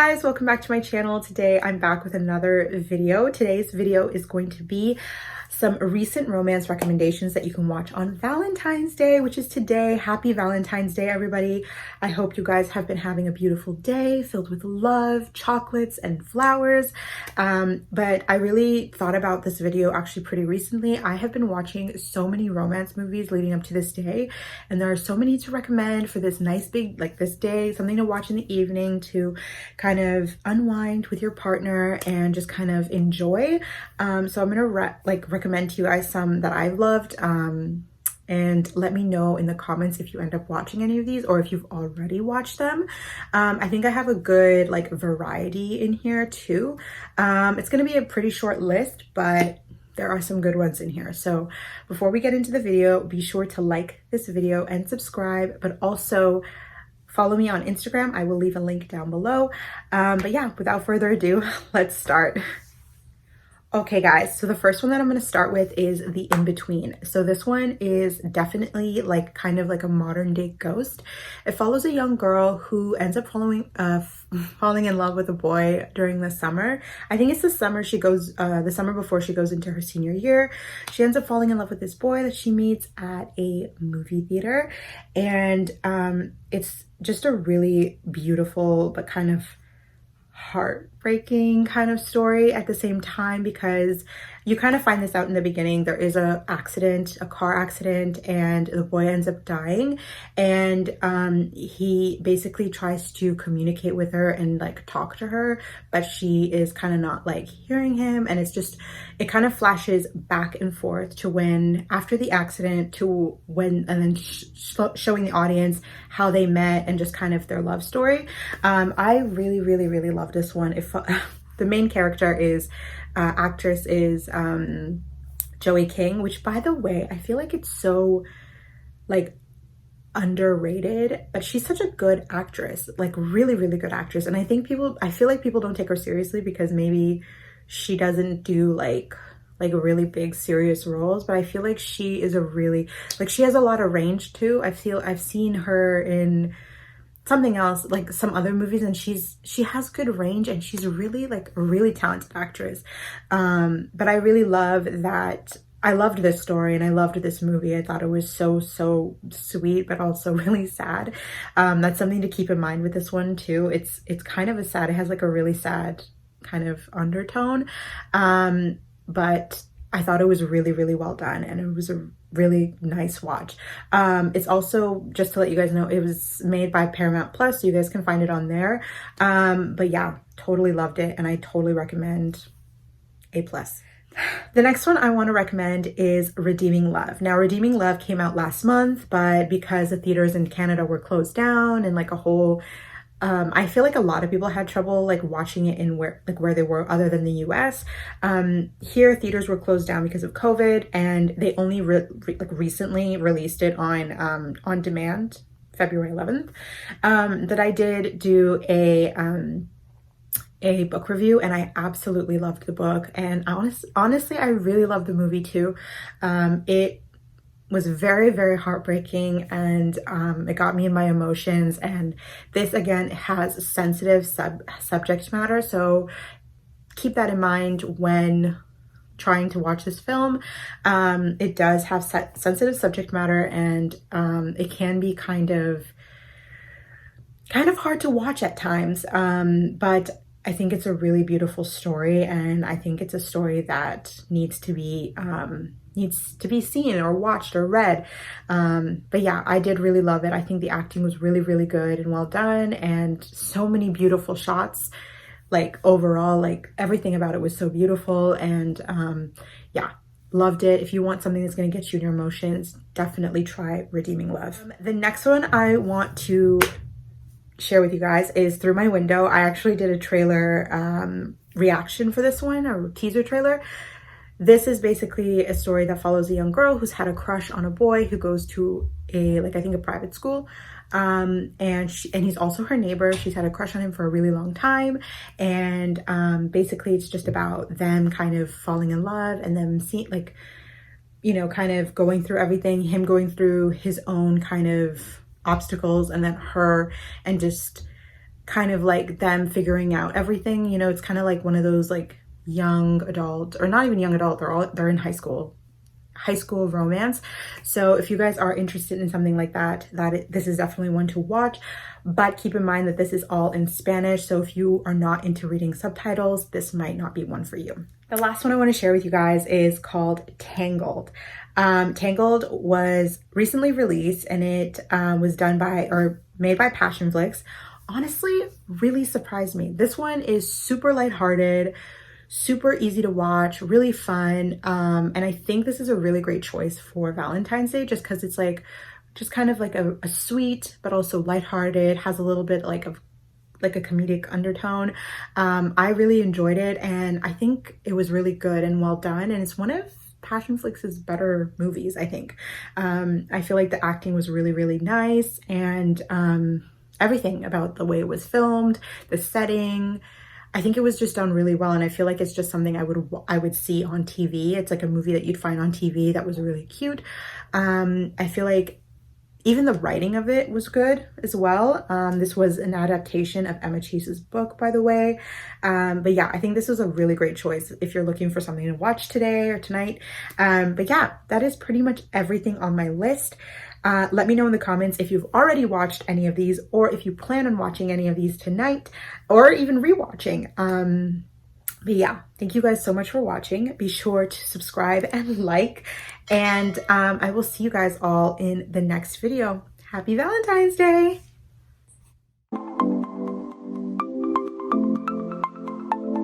guys, welcome back to my channel. Today I'm back with another video. Today's video is going to be some recent romance recommendations that you can watch on Valentine's Day, which is today. Happy Valentine's Day, everybody. I hope you guys have been having a beautiful day filled with love, chocolates, and flowers. But I really thought about this video actually pretty recently. I have been watching so many romance movies leading up to this day, and there are so many to recommend for this nice big, like this day, something to watch in the evening to kind of unwind with your partner and just kind of enjoy. So I'm gonna recommend to you guys some that I've loved, and let me know in the comments if you end up watching any of these or if you've already watched them. I think I have a good like variety in here too. It's gonna be a pretty short list, but there are some good ones in here. So before we get into the video, be sure to like this video and subscribe, but also follow me on Instagram. I will leave a link down below. But yeah, without further ado, let's start. Okay guys, so the first one that I'm going to start with is The In-Between. So this one is definitely like kind of like a modern day Ghost. It follows a young girl who ends up falling in love with a boy during the summer. I think it's the summer she goes, the summer before she goes into her senior year. She ends up falling in love with this boy that she meets at a movie theater. And it's just a really beautiful but kind of heartbreaking kind of story at the same time, because you kind of find this out in the beginning. There is a car accident, and the boy ends up dying, and he basically tries to communicate with her and like talk to her, but she is kind of not like hearing him. And it kind of flashes back and forth to when after the accident to when, and then showing the audience how they met and just kind of their love story. I really love this one. If the main character is actress is Joey King, which by the way, I feel like it's so like underrated, but she's such a good actress, like really good actress. And I feel like people don't take her seriously because maybe she doesn't do like really big serious roles, but I feel like she is she has a lot of range too. I've seen her in something else, like some other movies, and she has good range, and she's really like a really talented actress. But I really love that. I loved this story and I loved this movie. I thought it was so sweet, but also really sad. That's something to keep in mind with this one too. It's kind of it has like a really sad kind of undertone. But I thought it was really well done, and it was a really nice watch. It's also, just to let you guys know, it was made by Paramount Plus, so you guys can find it on there. But yeah, totally loved it, and I totally recommend A+. The next one I want to recommend is Redeeming Love. Now, Redeeming Love came out last month, but because the theaters in Canada were closed down and like a whole I feel like a lot of people had trouble like watching it in where they were other than the US. Here theaters were closed down because of COVID, and they only recently released it on demand February 11th. That I did do a book review, and I absolutely loved the book, and honestly I really loved the movie too. It was very heartbreaking, and it got me in my emotions. And this again has sensitive subject matter, so keep that in mind when trying to watch this film. It does have sensitive subject matter, and it can be kind of hard to watch at times, but I think it's a really beautiful story, and I think it's a story that needs to be seen or watched or read. But yeah, I did really love it. I think the acting was really good and well done, and so many beautiful shots. Like overall, like everything about it was so beautiful, and yeah, loved it. If you want something that's going to get you in your emotions, definitely try Redeeming Love. The next one I want to share with you guys is Through My Window. I actually did a trailer reaction for this one, a teaser trailer. This is basically a story that follows a young girl who's had a crush on a boy who goes to I think a private school. And he's also her neighbor. She's had a crush on him for a really long time. And basically it's just about them kind of falling in love, and them seeing kind of going through everything, him going through his own kind of obstacles, and then her, and just kind of like them figuring out everything. You know, it's kind of like one of those like young adult, or not even young adult, they're in high school romance. So if you guys are interested in something like that, this is definitely one to watch. But keep in mind that this is all in Spanish, so if you are not into reading subtitles, this might not be one for you. The last one I want to share with you guys is called Tangled. Tangled was recently released, and it was done by, or made by, Passionflix. Honestly, really surprised me. This one is super lighthearted, super easy to watch, really fun. And I think this is a really great choice for Valentine's Day, just because it's like, just kind of like a sweet, but also lighthearted, has a little bit like of like a comedic undertone. I really enjoyed it, and I think it was really good and well done. And it's one of Passionflix's better movies, I think. I feel like the acting was really, really nice, and everything about the way it was filmed, the setting, I think it was just done really well. And I feel like it's just something I would see on TV. It's like a movie that you'd find on TV that was really cute. I feel like even the writing of it was good as well. This was an adaptation of Emma Chase's book, by the way. But yeah, I think this was a really great choice if you're looking for something to watch today or tonight. But yeah, that is pretty much everything on my list. Let me know in the comments if you've already watched any of these, or if you plan on watching any of these tonight, or even rewatching. But yeah, thank you guys so much for watching. Be sure to subscribe and like, and I will see you guys all in the next video. Happy Valentine's Day!